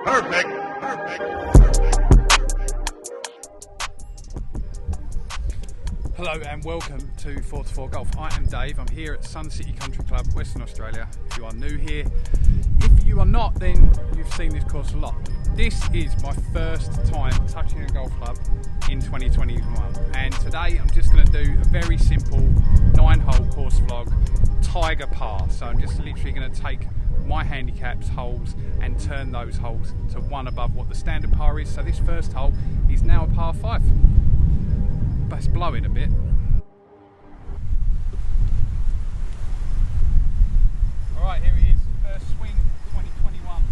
Perfect. Hello and welcome to Fore Golf. I am Dave. I'm here at Sun City Country Club, Western Australia. If you are new here, if you are not, then you've seen this course a lot. This is my first time touching a golf club in 2021, and today I'm just going to do a very simple 9-hole course vlog, Toger Par. So I'm just literally going to take my handicaps holes and turn those holes to one above what the standard par is. So this first hole is now a par 5. But it's blowing a bit. Alright, here it is, first swing 2021.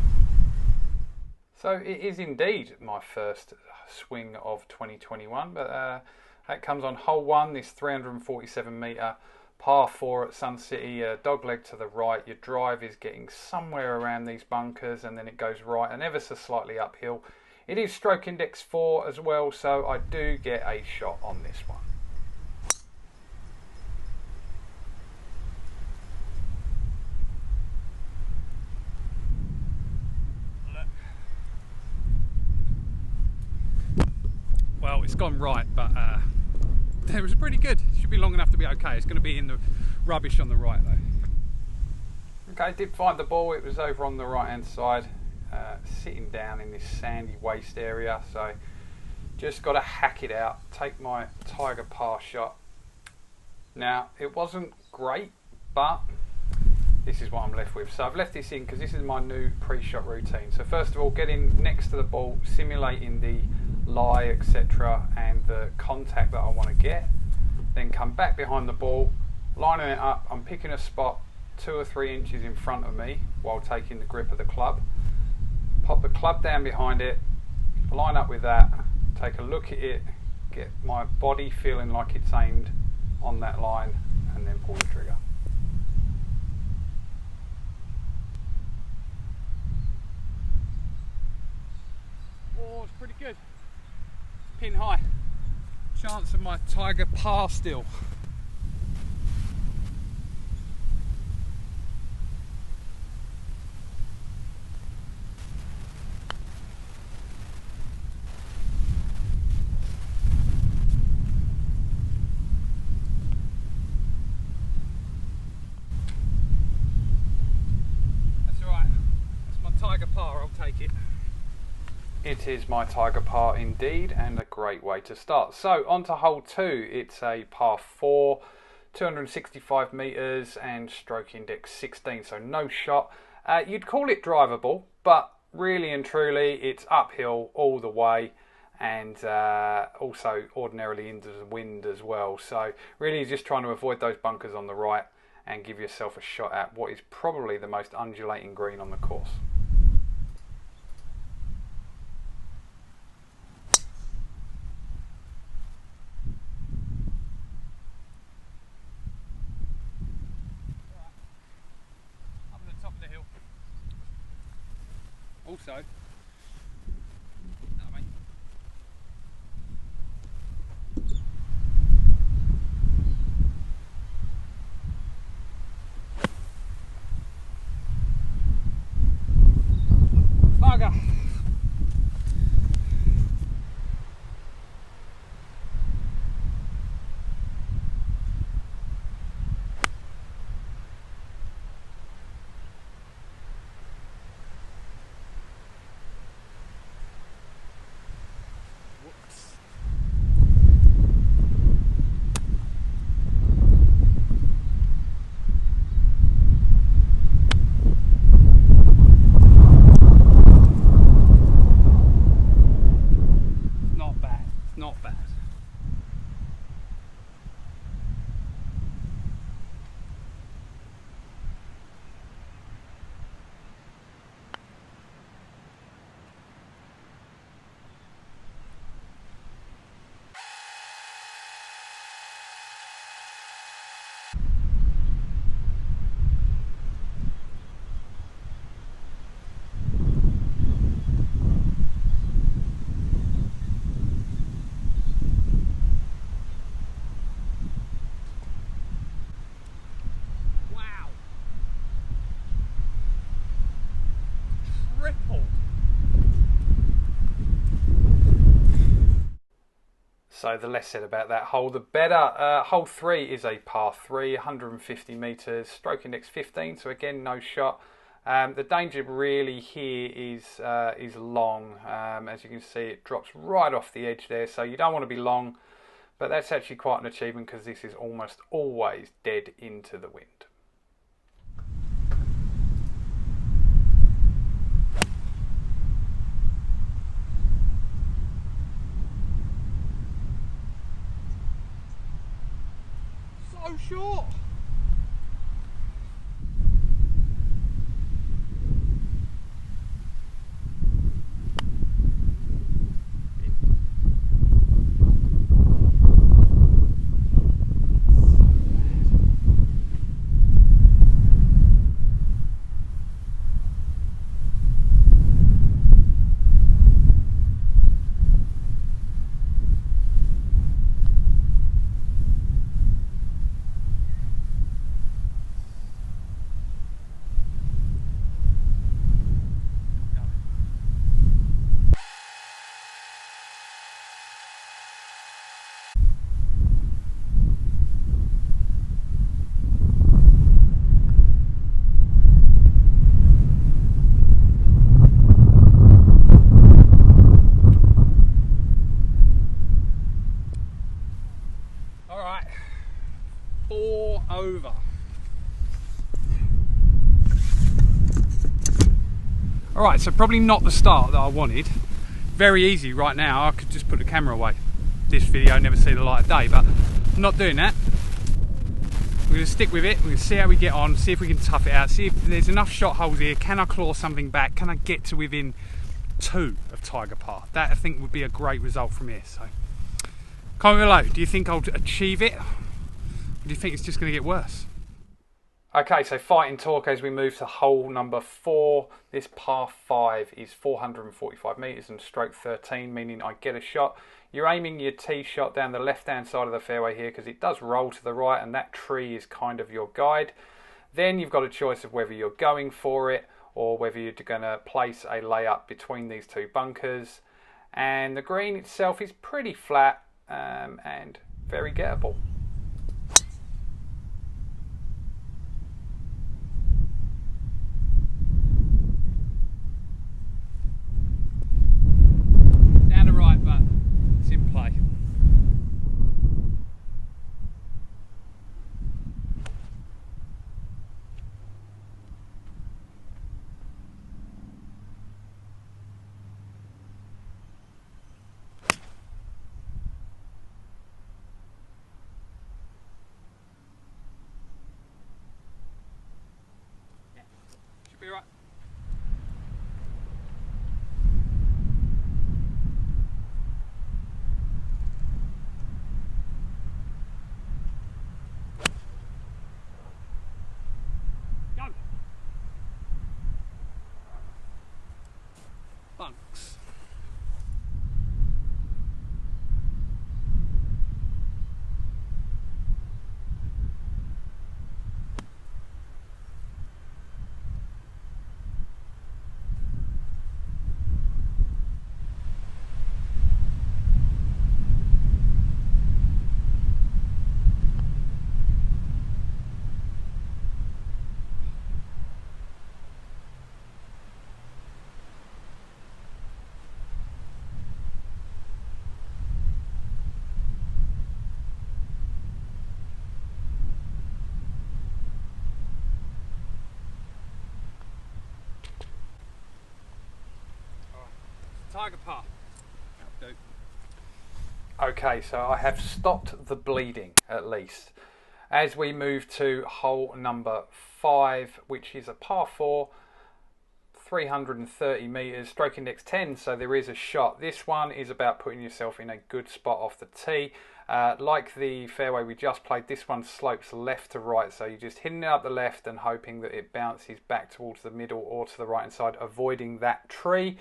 So it is indeed my first swing of 2021, but that comes on hole 1, this 347 metre par 4 at Sun City, dog leg to the right. Your drive is getting somewhere around these bunkers and then it goes right and ever so slightly uphill. It is stroke index 4 as well, so I do get a shot on this one. Well, it's gone right, but it was pretty good. It should be long enough to be okay. It's going to be in the rubbish on the right though. Okay, did find the ball. It was over on the right hand side. Sitting down in this sandy waste area, so just got to hack it out, take my Toger Par shot. Now it wasn't great, but this is what I'm left with. So I've left this in because this is my new pre-shot routine. So first of all, getting next to the ball, simulating the lie, etc., and the contact that I want to get, then come back behind the ball, lining it up. I'm picking a spot 2 or 3 inches in front of me while taking the grip of the club. Pop the club down behind it, line up with that, take a look at it, get my body feeling like it's aimed on that line, and then pull the trigger. Oh, it's pretty good. Pin high. Chance of my Toger Par still. Toger Par, I'll take it. It is my Toger Par indeed, and a great way to start. So on to hole 2. It's a par 4, 265 metres and stroke index 16, so no shot. You'd call it drivable, but really and truly it's uphill all the way, and also ordinarily into the wind as well. So really just trying to avoid those bunkers on the right and give yourself a shot at what is probably the most undulating green on the course. Also, bugger. So the less said about that hole, the better. Hole 3 is a par 3, 150 metres, stroke index 15, so again, no shot. The danger really here is long. As you can see, it drops right off the edge there, so you don't want to be long, but that's actually quite an achievement because this is almost always dead into the wind. So short! Over. Alright, so probably not the start that I wanted. Very easy right now, I could just put the camera away. This video never see the light of day, but I'm not doing that. We're going to stick with it, we're going to see how we get on, see if we can tough it out, see if there's enough shot holes here, can I claw something back, can I get to within 2 of Toger Par. That I think would be a great result from here. So, comment below, do you think I'll achieve it? Or do you think it's just going to get worse? Okay, so fighting talk as we move to hole number 4. This par 5 is 445 metres and stroke 13, meaning I get a shot. You're aiming your tee shot down the left-hand side of the fairway here because it does roll to the right and that tree is kind of your guide. Then you've got a choice of whether you're going for it or whether you're going to place a layup between these 2 bunkers. And the green itself is pretty flat and very gettable. Be right. Go. Bunks. Toger Par. Okay, so I have stopped the bleeding at least. As we move to hole number 5, which is a par 4, 330 metres, stroke index 10, so there is a shot. This one is about putting yourself in a good spot off the tee. Like the fairway we just played, this one slopes left to right, so you're just hitting it up the left and hoping that it bounces back towards the middle or to the right hand side, avoiding that tree.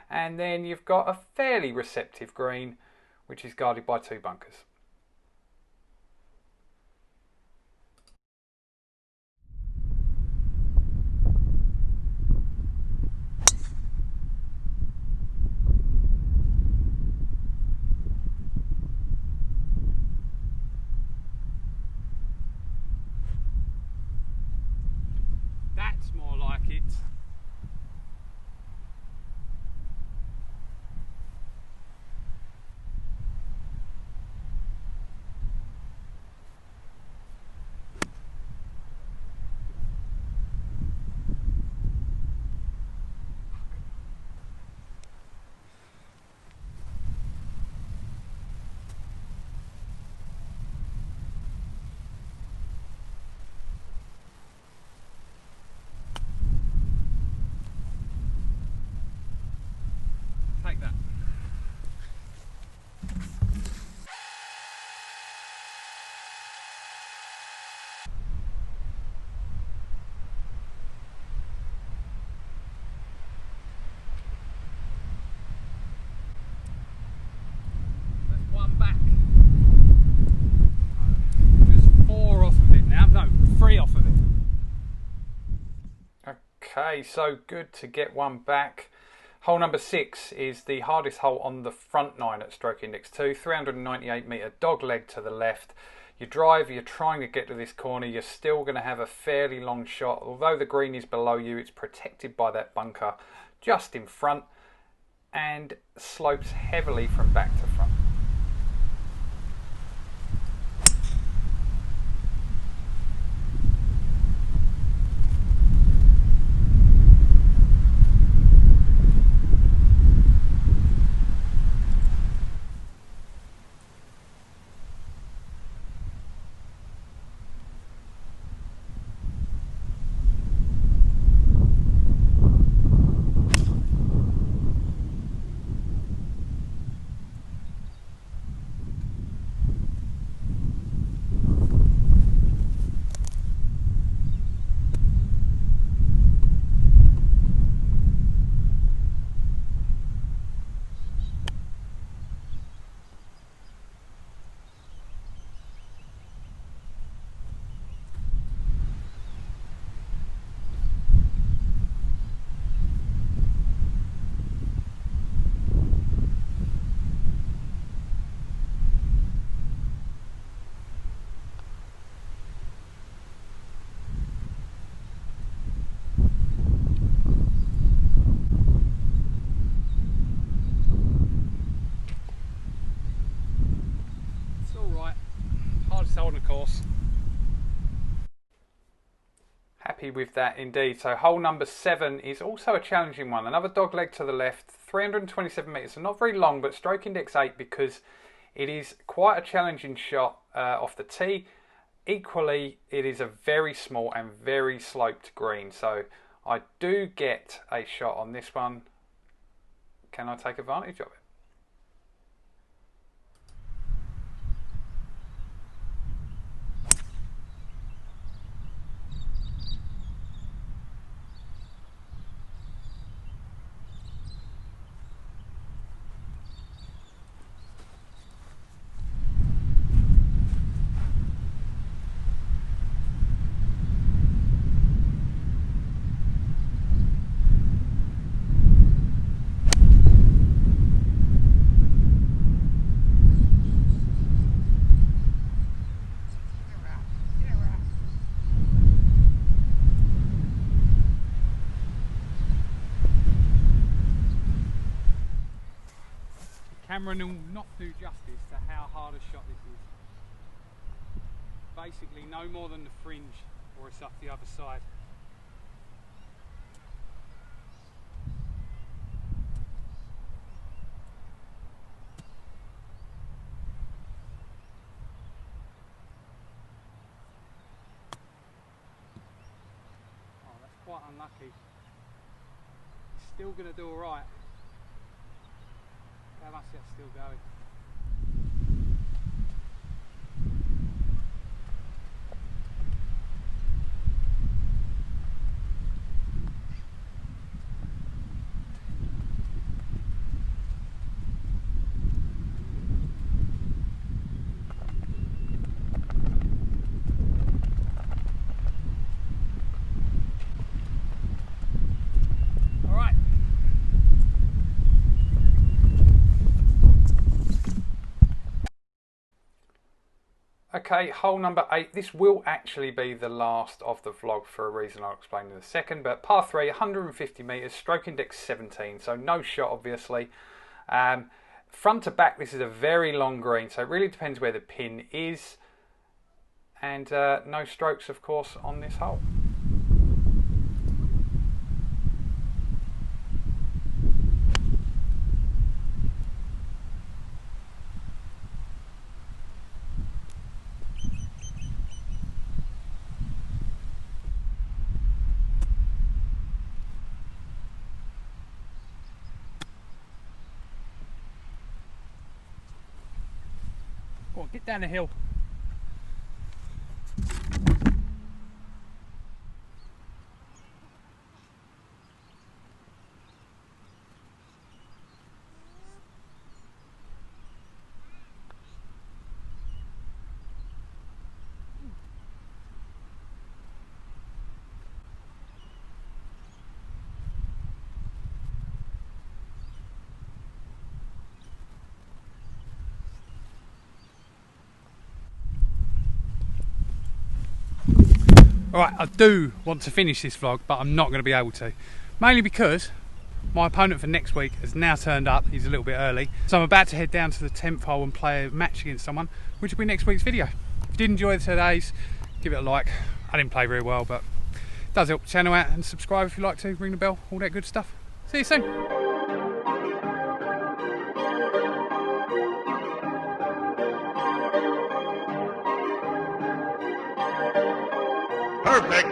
And then you've got a fairly receptive green, which is guarded by 2 bunkers. That's more like it. Take that. That's one back. Just 4 off of it now. No, 3 off of it. Okay, so good to get one back. Hole number 6 is the hardest hole on the front 9 at stroke index 2, 398 metre dog leg to the left. You drive, you're trying to get to this corner, you're still going to have a fairly long shot. Although the green is below you, it's protected by that bunker just in front and slopes heavily from back to front. On the course. Happy with that indeed. So hole number 7 is also a challenging one. Another dog leg to the left, 327 metres, so not very long, but stroke index 8 because it is quite a challenging shot off the tee. Equally, it is a very small and very sloped green. So I do get a shot on this one. Can I take advantage of it? Camera will not do justice to how hard a shot this is. Basically no more than the fringe or it's up the other side. Oh, that's quite unlucky. It's still going to do alright. How much that's still going? Okay, hole number 8. This will actually be the last of the vlog for a reason I'll explain in a second. But par 3, 150 metres, stroke index 17, so no shot obviously. Front to back, this is a very long green, so it really depends where the pin is. And no strokes, of course, on this hole. Go on, get down the hill. Alright, I do want to finish this vlog, but I'm not going to be able to. Mainly because my opponent for next week has now turned up. He's a little bit early. So I'm about to head down to the 10th hole and play a match against someone, which will be next week's video. If you did enjoy today's, give it a like. I didn't play very well, but it does help the channel out. And subscribe if you like to, ring the bell, all that good stuff. See you soon. Perfect.